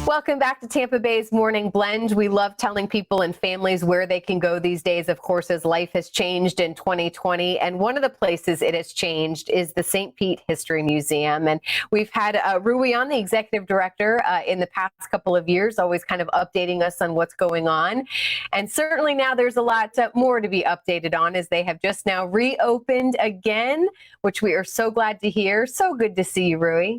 Welcome back to Tampa Bay's Morning Blend. We love telling people and families where they can go these days, of course, as life has changed in 2020. And one of the places it has changed is the St. Pete History Museum. And we've had Rui on, the executive director, in the past couple of years, always kind of updating us on what's going on. And certainly now there's a lot more to be updated on, as they have just now reopened again, which we are so glad to hear. So good to see you, Rui.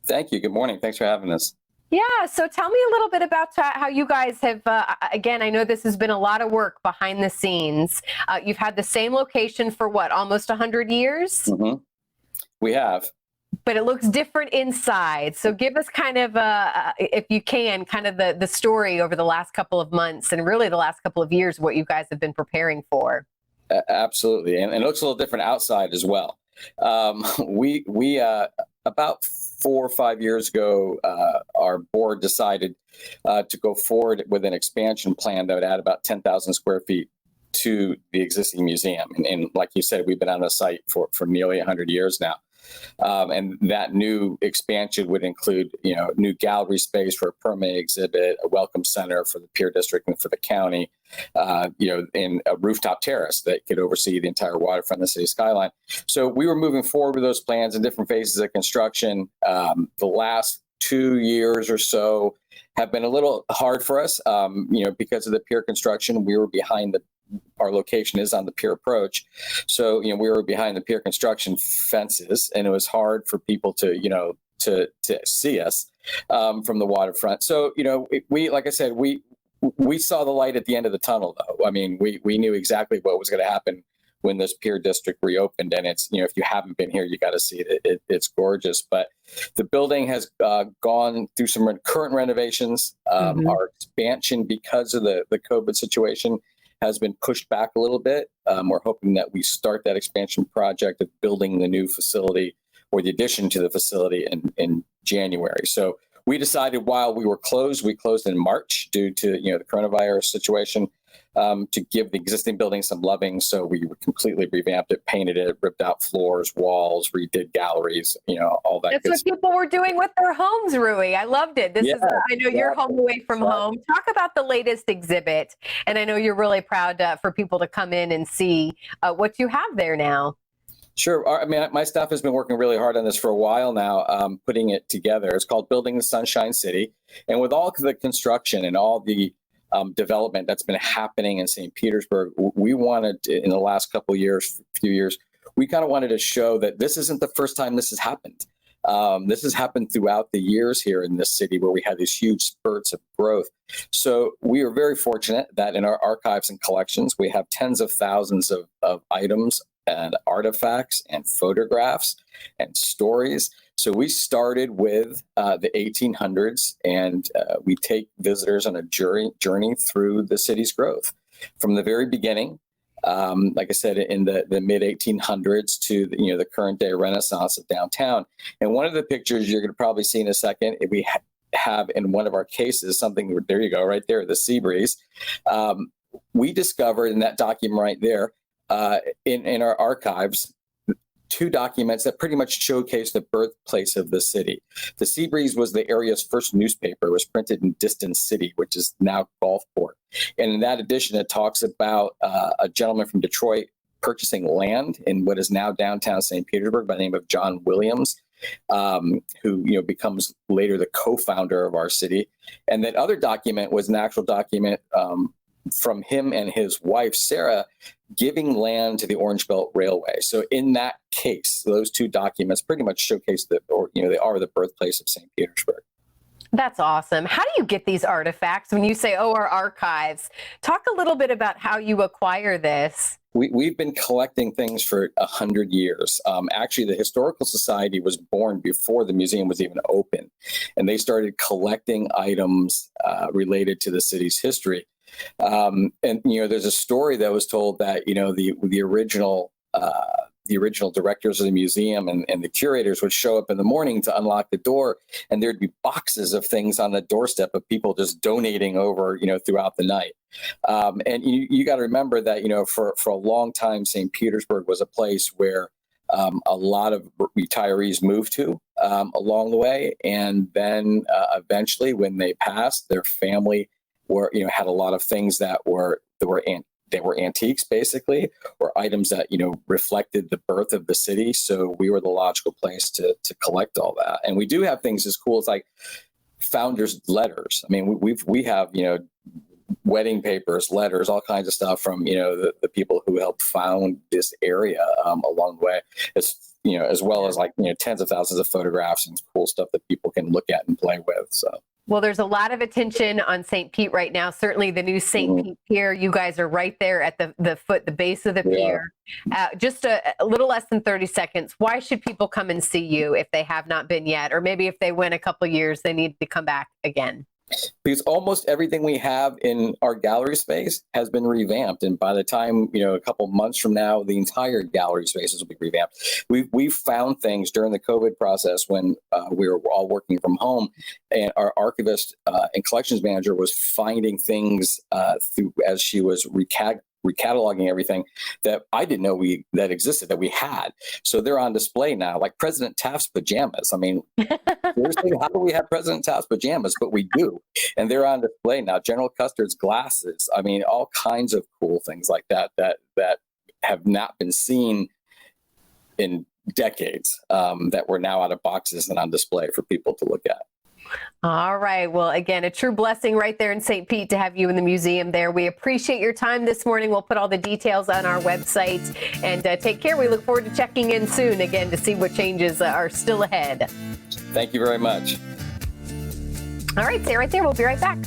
Thank you. Good morning. Thanks for having us. Yeah, so tell me a little bit about how you guys have, again, I know this has been a lot of work behind the scenes. You've had the same location for what, almost 100 years? Mm-hmm. We have. But it looks different inside. So give us kind of, if you can, kind of the story over the last couple of months and really the last couple of years, what you guys have been preparing for. Absolutely. And it looks a little different outside as well. We about 4 or 5 years ago, our board decided to go forward with an expansion plan that would add about 10,000 square feet to the existing museum. And like you said, we've been on the site for nearly 100 years now. And that new expansion would include, new gallery space for a permanent exhibit, a welcome center for the Pier District and for the county, and a rooftop terrace that could oversee the entire waterfront and the city skyline. So we were moving forward with those plans in different phases of construction. The last 2 years or so have been a little hard for us, because of the pier construction. We were behind our location is on the pier approach. So, we were behind the pier construction fences, and it was hard for people to see us from the waterfront. So, like I said, we saw the light at the end of the tunnel, though. I mean, we knew exactly what was going to happen when this pier district reopened. And it's, if you haven't been here, you got to see it. It's gorgeous. But the building has gone through some current renovations. Our expansion, because of the COVID situation, has been pushed back a little bit. We're hoping that we start that expansion project of building the new facility or the addition to the facility in January. So we decided while we closed in March due to the coronavirus situation, to give the existing building some loving. So we completely revamped it, painted it, ripped out floors, walls, redid galleries, all that. That's what people were doing with their homes, Rui. I loved it. I know you're home away from home. Talk about the latest exhibit. And I know you're really proud for people to come in and see what you have there now. Sure. I mean, my staff has been working really hard on this for a while now, putting it together. It's called Building the Sunshine City. And with all the construction and all the development that's been happening in St. Petersburg, we wanted, in the last few years, we kind of wanted to show that this isn't the first time this has happened. This has happened throughout the years here in this city where we had these huge spurts of growth. So we are very fortunate that in our archives and collections, we have tens of thousands of items and artifacts and photographs and stories. So we started with the 1800s, and we take visitors on a journey through the city's growth from the very beginning. Like I said, in the mid 1800s to the current day Renaissance of downtown. And one of the pictures you're going to probably see in a second, we have in one of our cases something. There you go, right there, the sea breeze. We discovered in that document right there, in our archives, 2 documents that pretty much showcase the birthplace of the city. The Sea Breeze was the area's first newspaper. It was printed in Distant City, which is now Gulfport. And in that edition, it talks about a gentleman from Detroit purchasing land in what is now downtown St. Petersburg by the name of John Williams, who becomes later the co-founder of our city. And that other document was an actual document from him and his wife, Sarah, giving land to the Orange Belt Railway. So in that case, those 2 documents pretty much showcase they are the birthplace of St. Petersburg. That's awesome. How do you get these artifacts when you say, our archives? Talk a little bit about how you acquire this. We've been collecting things for 100 years. Actually, the Historical Society was born before the museum was even open, and they started collecting items related to the city's history. And there's a story that was told that the original directors of the museum and the curators would show up in the morning to unlock the door, and there'd be boxes of things on the doorstep of people just donating over throughout the night. And you got to remember that for a long time, St. Petersburg was a place where a lot of retirees moved to along the way. And then eventually when they passed, their family had a lot of things that were antiques, basically, or items that, reflected the birth of the city. So we were the logical place to collect all that. And we do have things as cool as like founders' letters. I mean, we have, wedding papers, letters, all kinds of stuff from, the people who helped found this area along the way. It's, as well as like, tens of thousands of photographs and cool stuff that people can look at and play with. So. Well, there's a lot of attention on St. Pete right now. Certainly the new St. Pete Pier. You guys are right there at the base of the pier. Just a little less than 30 seconds. Why should people come and see you if they have not been yet? Or maybe if they went a couple years, they need to come back again? Because almost everything we have in our gallery space has been revamped. And by the time, a couple months from now, the entire gallery spaces will be revamped. We've found things during the COVID process when we were all working from home, and our archivist and collections manager was finding things as she was recataloging everything that I didn't know that existed, that we had. So they're on display now, like President Taft's pajamas. I mean, seriously, how do we have President Taft's pajamas? But we do. And they're on display now. General Custer's glasses. I mean, all kinds of cool things like that have not been seen in decades, that were now out of boxes and on display for people to look at. All right. Well, again, a true blessing right there in St. Pete to have you in the museum there. We appreciate your time this morning. We'll put all the details on our website, and take care. We look forward to checking in soon again to see what changes are still ahead. Thank you very much. All right. Stay right there. We'll be right back.